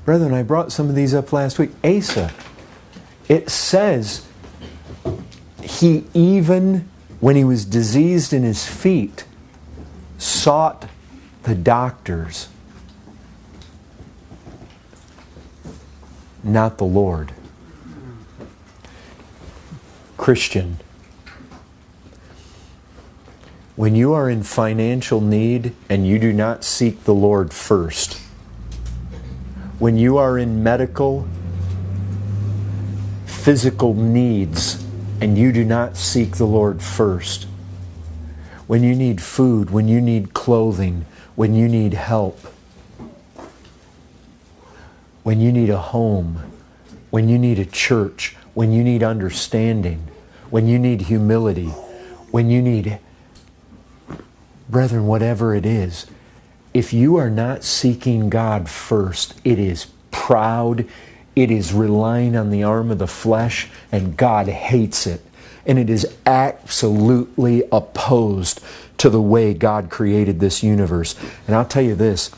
Brethren, I brought some of these up last week. Asa, it says he even, when he was diseased in his feet, sought the doctors, not the Lord. Christian, when you are in financial need and you do not seek the Lord first, when you are in medical, physical needs and you do not seek the Lord first, when you need food, when you need clothing, when you need help, when you need a home, when you need a church, when you need understanding, when you need humility, when you need, brethren, whatever it is, if you are not seeking God first, it is proud, it is relying on the arm of the flesh, and God hates it. And it is absolutely opposed to the way God created this universe. And I'll tell you this,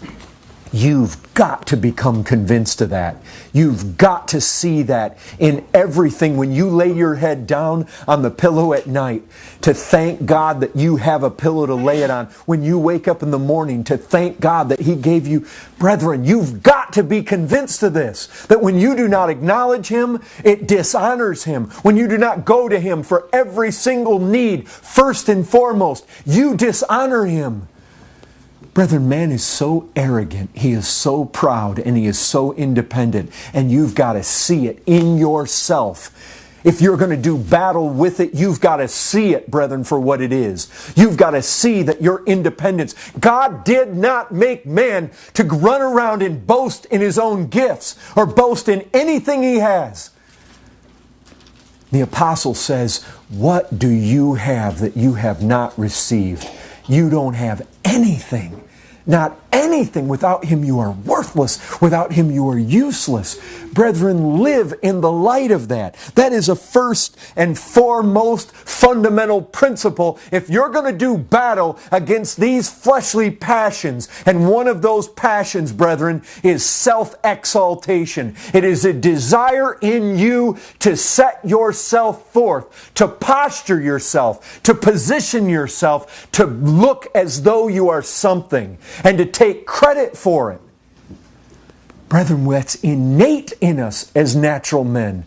you've got to become convinced of that. You've got to see that in everything. When you lay your head down on the pillow at night, to thank God that you have a pillow to lay it on. When you wake up in the morning, to thank God that He gave you. Brethren, you've got to be convinced of this. That when you do not acknowledge Him, it dishonors Him. When you do not go to Him for every single need, first and foremost, you dishonor Him. Brethren, man is so arrogant, he is so proud, and he is so independent. And you've got to see it in yourself. If you're going to do battle with it, you've got to see it, brethren, for what it is. You've got to see that your independence. God did not make man to run around and boast in his own gifts or boast in anything he has. The apostle says, "What do you have that you have not received?" You don't have anything. Not anything. Without Him you are worthless. Without Him you are useless. Brethren, live in the light of that. That is a first and foremost fundamental principle. If you're going to do battle against these fleshly passions, and one of those passions, brethren, is self-exaltation. It is a desire in you to set yourself forth, to posture yourself, to position yourself, to look as though you are something, and to take credit for it. Brethren, that's innate in us as natural men.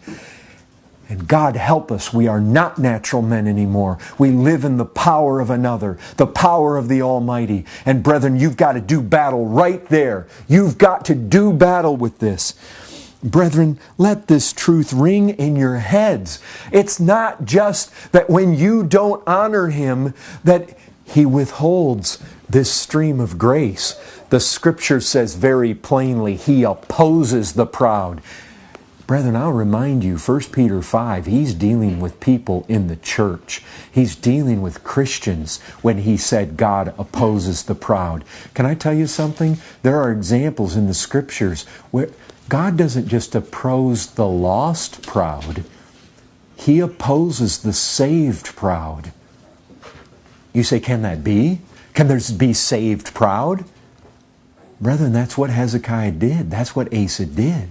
And God help us, we are not natural men anymore. We live in the power of another, the power of the Almighty. And brethren, you've got to do battle right there. You've got to do battle with this. Brethren, let this truth ring in your heads. It's not just that when you don't honor Him, that He withholds this stream of grace. The Scripture says very plainly, He opposes the proud. Brethren, I'll remind you, 1 Peter 5, He's dealing with people in the church. He's dealing with Christians when He said God opposes the proud. Can I tell you something? There are examples in the Scriptures where God doesn't just oppose the lost proud. He opposes the saved proud. You say, can that be? Can there be saved proud? Brethren, that's what Hezekiah did. That's what Asa did.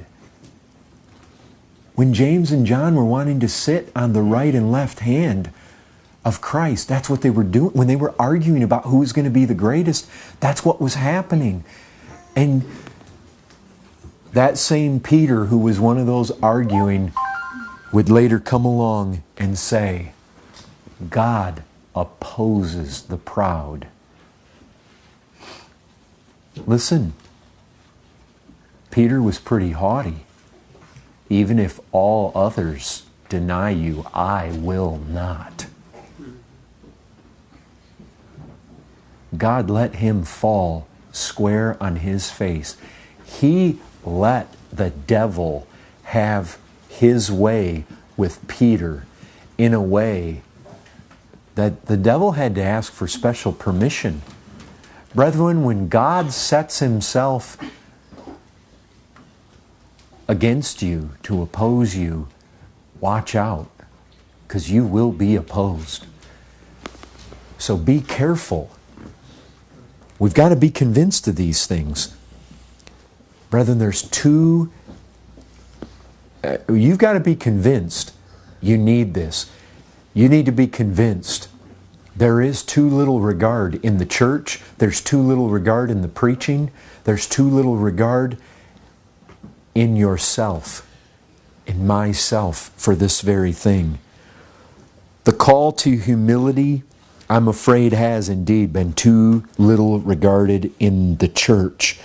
When James and John were wanting to sit on the right and left hand of Christ, that's what they were doing. When they were arguing about who was going to be the greatest, that's what was happening. And that same Peter, who was one of those arguing, would later come along and say, God opposes the proud. Listen, Peter was pretty haughty. Even if all others deny you, I will not. God let him fall square on his face. He let the devil have his way with Peter in a way that the devil had to ask for special permission. Brethren, when God sets Himself against you to oppose you, watch out, because you will be opposed. So be careful. We've got to be convinced of these things. Brethren, there's two... you've got to be convinced you need this. You need to be convinced. There is too little regard in the church. There's too little regard in the preaching. There's too little regard in yourself, in myself, for this very thing. The call to humility, I'm afraid, has indeed been too little regarded in the church.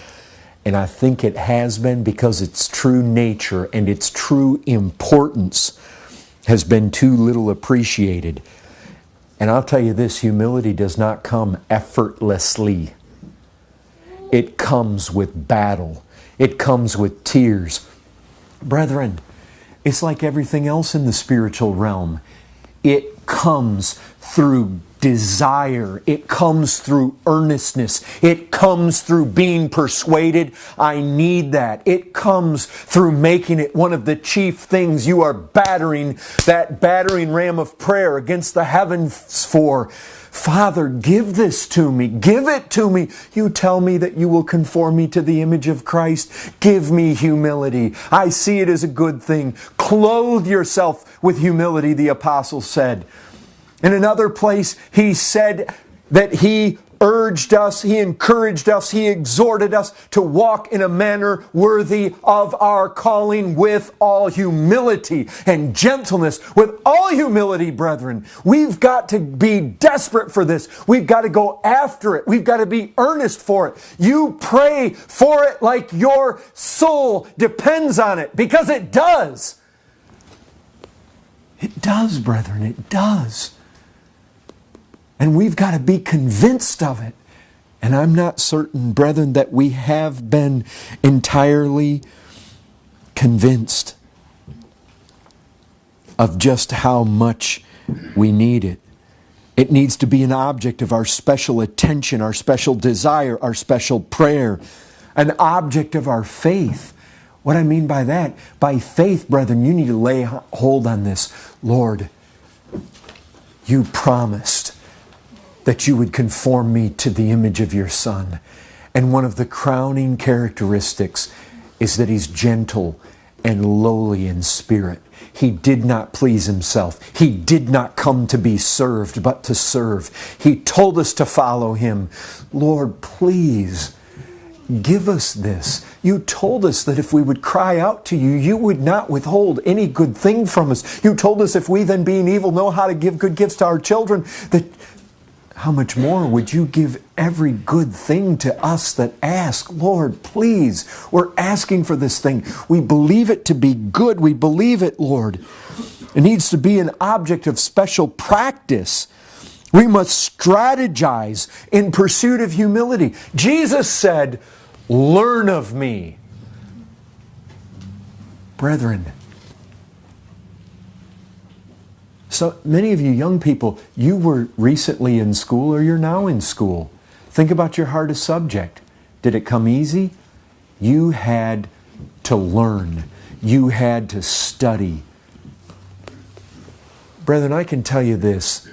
And I think it has been because its true nature and its true importance has been too little appreciated. And I'll tell you this, humility does not come effortlessly. It comes with battle. It comes with tears. Brethren, it's like everything else in the spiritual realm. It comes through desire. It comes through earnestness. It comes through being persuaded. I need that. It comes through making it one of the chief things you are battering, that battering ram of prayer against the heavens for. Father, give this to me. Give it to me. You tell me that you will conform me to the image of Christ. Give me humility. I see it as a good thing. Clothe yourself with humility, the apostle said. In another place, he said that he urged us, he encouraged us, he exhorted us to walk in a manner worthy of our calling with all humility and gentleness. With all humility, brethren. We've got to be desperate for this. We've got to go after it. We've got to be earnest for it. You pray for it like your soul depends on it, because it does. It does, brethren, it does. And we've got to be convinced of it. And I'm not certain, brethren, that we have been entirely convinced of just how much we need it. It needs to be an object of our special attention, our special desire, our special prayer, an object of our faith. What I mean by that, by faith, brethren, you need to lay hold on this. Lord, you promised that you would conform me to the image of your Son. And one of the crowning characteristics is that He's gentle and lowly in spirit. He did not please Himself. He did not come to be served, but to serve. He told us to follow Him. Lord, please, give us this. You told us that if we would cry out to you, you would not withhold any good thing from us. You told us if we then, being evil, know how to give good gifts to our children, that how much more would you give every good thing to us that ask? Lord, please, we're asking for this thing. We believe it to be good. We believe it, Lord. It needs to be an object of special practice. We must strategize in pursuit of humility. Jesus said, "Learn of me." Brethren, so many of you young people, you were recently in school or you're now in school. Think about your hardest subject. Did it come easy? You had to learn. You had to study. Brethren, I can tell you this.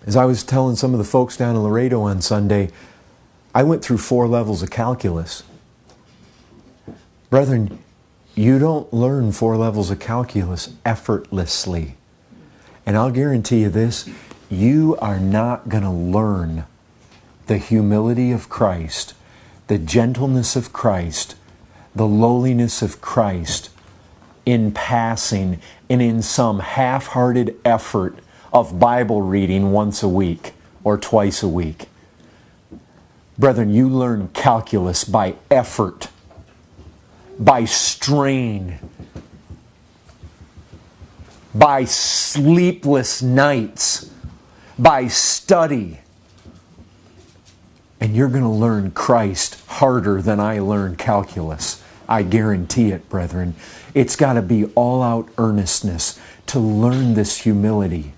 As I was telling some of the folks down in Laredo on Sunday, I went through 4 levels of calculus. Brethren, you don't learn 4 levels of calculus effortlessly. And I'll guarantee you this, you are not going to learn the humility of Christ, the gentleness of Christ, the lowliness of Christ in passing and in some half-hearted effort of Bible reading once a week or twice a week. Brethren, you learn calculus by effort, by strain, by sleepless nights, by study. And you're going to learn Christ harder than I learned calculus. I guarantee it, brethren. It's got to be all-out earnestness to learn this humility.